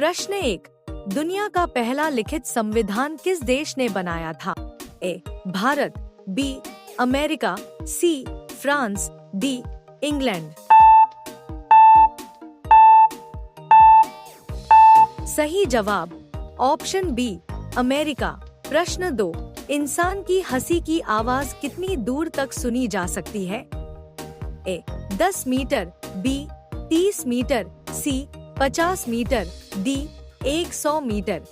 प्रश्न 1, दुनिया का पहला लिखित संविधान किस देश ने बनाया था? A. Bharat, B. America, C. France, D. England. सही जवाब ऑप्शन बी, अमेरिका। प्रश्न 2, इंसान की हंसी की आवाज कितनी दूर तक सुनी जा सकती है? ए. 10 मीटर, बी. 30 मीटर, सी. 50 मीटर, डी. 100 मीटर।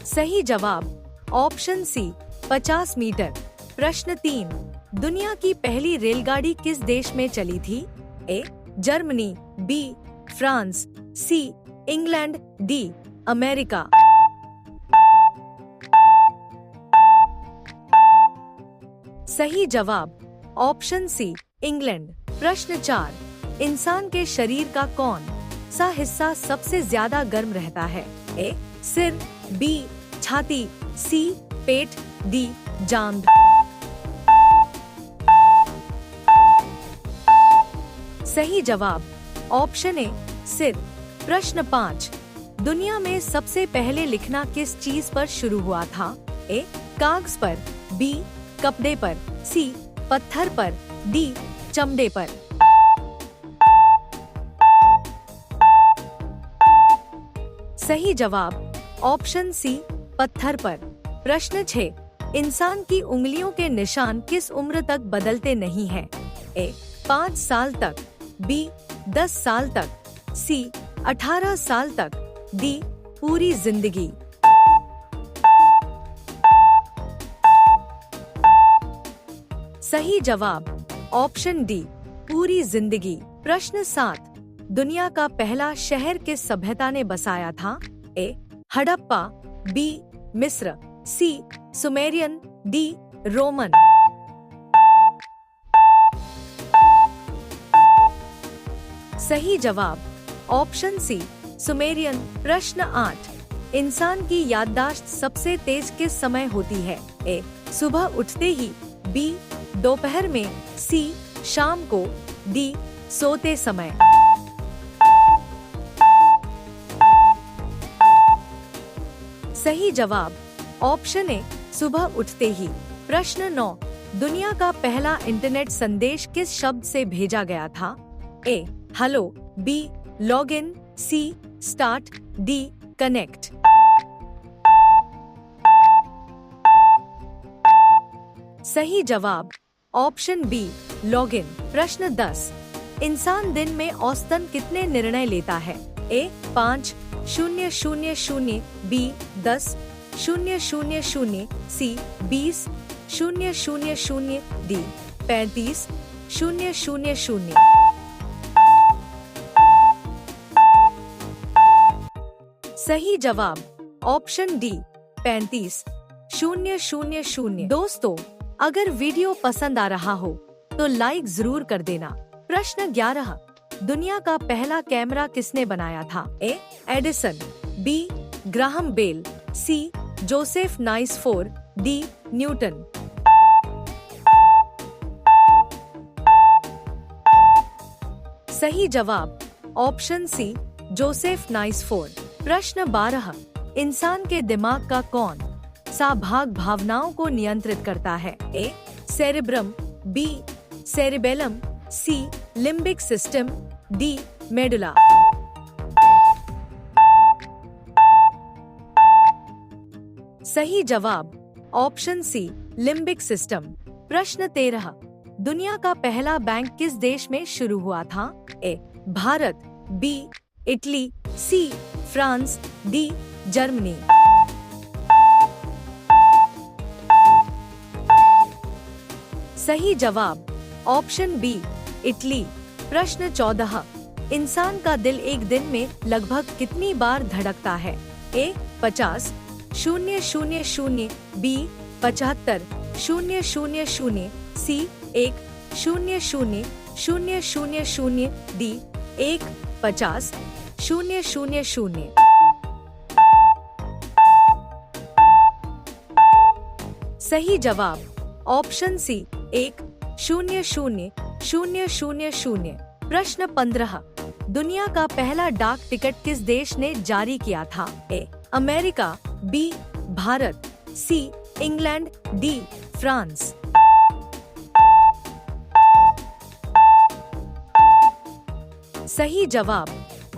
सही जवाब ऑप्शन सी, 50 मीटर। प्रश्न 3, दुनिया की पहली रेलगाड़ी किस देश में चली थी? A. Germany, B. France, C. England, D. America. सही जवाब ऑप्शन सी, इंग्लैंड। प्रश्न 4, इंसान के शरीर का कौन सा हिस्सा सबसे ज्यादा गर्म रहता है? ए. सिर, बी. छाती, सी. पेट, डी. जांघ। सही जवाब ऑप्शन ए, सिर। प्रश्न 5, दुनिया में सबसे पहले लिखना किस चीज पर शुरू हुआ था? ए. कागज पर, बी. कपड़े पर, सी. पत्थर पर, डी. चमड़े पर। सही जवाब ऑप्शन सी, पत्थर पर। प्रश्न 6, इंसान की उंगलियों के निशान किस उम्र तक बदलते नहीं हैं? ए. 5 साल तक, बी. 10 साल तक, सी. 18 साल तक, डी. पूरी जिंदगी। सही जवाब ऑप्शन डी, पूरी जिंदगी। प्रश्न 7, दुनिया का पहला शहर किस सभ्यता ने बसाया था? ए. हड़प्पा, बी. मिस्र, सी. Sumerian, D. रोमन। सही जवाब ऑप्शन सी, सुमेरियन। प्रश्न 8, इंसान की याददाश्त सबसे तेज किस समय होती है? ए. सुबह उठते ही, बी. दोपहर में, सी. शाम को, डी. सोते समय। सही जवाब ऑप्शन ए, सुबह उठते ही। प्रश्न 9, दुनिया का पहला इंटरनेट संदेश किस शब्द से भेजा गया था? A. Hello, B. Login, C. Start, D. Connect. सही जवाब ऑप्शन बी, लॉगिन। प्रश्न 10, इंसान दिन में औसतन कितने निर्णय लेता है? ए. 5, 000, बी. 10, 000, सी. 20, 000, डी. 35, 000। सही जवाब ऑप्शन डी, 35, 000। दोस्तों, अगर वीडियो पसंद आ रहा हो तो लाइक जरूर कर देना। प्रश्न 11, दुनिया का पहला कैमरा किसने बनाया था? A. Edison, B. Graham Bell, C. Joseph Nicephore, D. Newton. सही जवाब ऑप्शन सी, जोसेफ नाइसफोर। प्रश्न 12, इंसान के दिमाग का कौन सा भाग भावनाओं को नियंत्रित करता है? A. Cerebrum, B. Cerebellum, C. Limbic system, D. Medulla. सही जवाब ऑप्शन सी, लिम्बिक सिस्टम। प्रश्न 13, दुनिया का पहला बैंक किस देश में शुरू हुआ था? A. Bharat, B. Italy, C. France, D. Germany. सही जवाब ऑप्शन बी, इटली। प्रश्न 14, इंसान का दिल एक दिन में लगभग कितनी बार धड़कता है? ए. 50, 000, बी. 75, 000, सी. 1, 000, डी. 1, 50, 000। सही जवाब ऑप्शन सी, 1, 000, प्रश्न 15, दुनिया का पहला डाक टिकट किस देश ने जारी किया था? A America, B Bharat, C England, D France. सही जवाब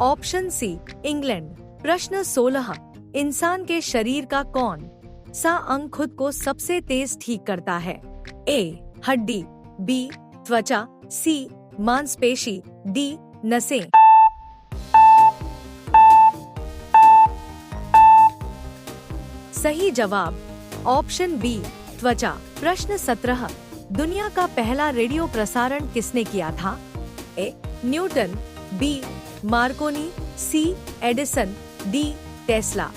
ऑप्शन सी इंग्लैंड। प्रश्न 16, इंसान के शरीर का कौन सा अंग खुद को सबसे तेज ठीक करता है? ए हड्डी, बी त्वचा, सी मांसपेशी, डी नसें। सही जवाब ऑप्शन बी त्वचा। प्रश्न 17, दुनिया का पहला रेडियो प्रसारण किसने किया था? A Newton, B Marconi, C Edison, D Tesla.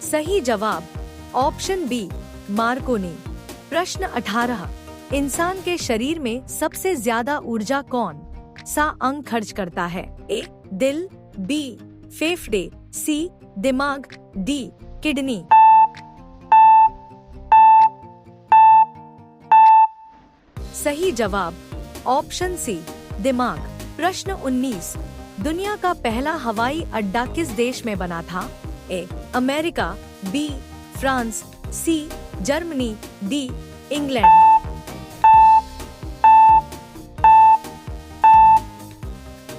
सही जवाब ऑप्शन बी मार्कोनी। प्रश्न 18, इंसान के शरीर में सबसे ज्यादा ऊर्जा कौन सा अंग खर्च करता है? ए दिल, बी फेफड़े, सी दिमाग, डी किडनी। सही जवाब ऑप्शन सी दिमाग। प्रश्न 19, दुनिया का पहला हवाई अड्डा किस देश में बना था? A America, B France, C Germany, D England.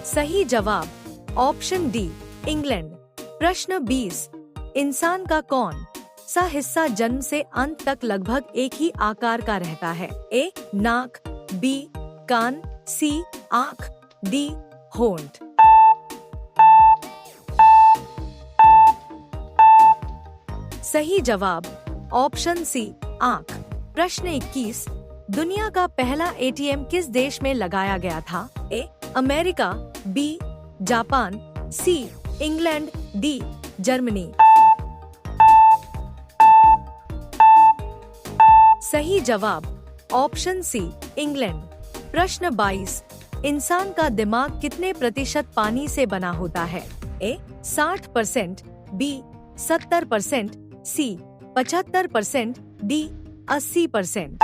सही जवाब ऑप्शन डी इंग्लैंड। प्रश्न 20, इंसान का कौन सा हिस्सा जन्म से अंत तक लगभग एक ही आकार का रहता है? ए नाक, बी कान, सी आँख, डी होंठ। सही जवाब ऑप्शन सी आँख। प्रश्न 21, दुनिया का पहला एटीएम किस देश में लगाया गया था? A America, B Japan, C England, D Germany. सही जवाब ऑप्शन सी इंग्लैंड। प्रश्न 22, इंसान का दिमाग कितने प्रतिशत पानी से बना होता है? ए 60%, बी 70%, सी 75%, डी 80%।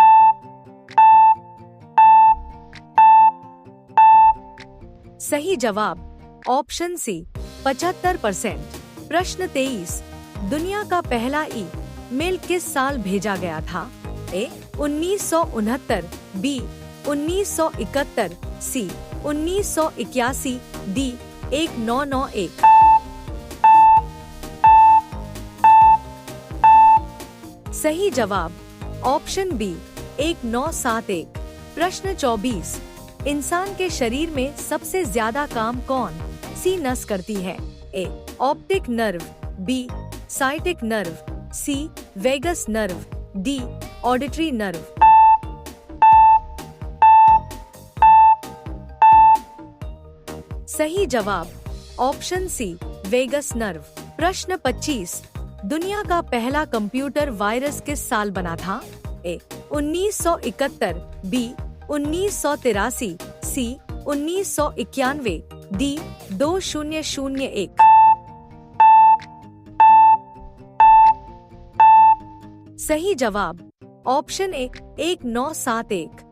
सही जवाब ऑप्शन सी 75%। प्रश्न 23, दुनिया का पहला मेल किस साल भेजा गया था? ए 1969, बी 1971, सी 1981, डी 1991। सही जवाब ऑप्शन बी 1971। प्रश्न 24, इंसान के शरीर में सबसे ज्यादा काम कौन सी नस करती है? A optic nerve, B sciatic nerve, C vagus nerve, D auditory nerve. सही जवाब ऑप्शन सी वेगस नर्व। प्रश्न 25, दुनिया का पहला कंप्यूटर वायरस किस साल बना था? ए 1971, बी 1983, सी 1991, डी 2001। सही जवाब ऑप्शन ए 1971।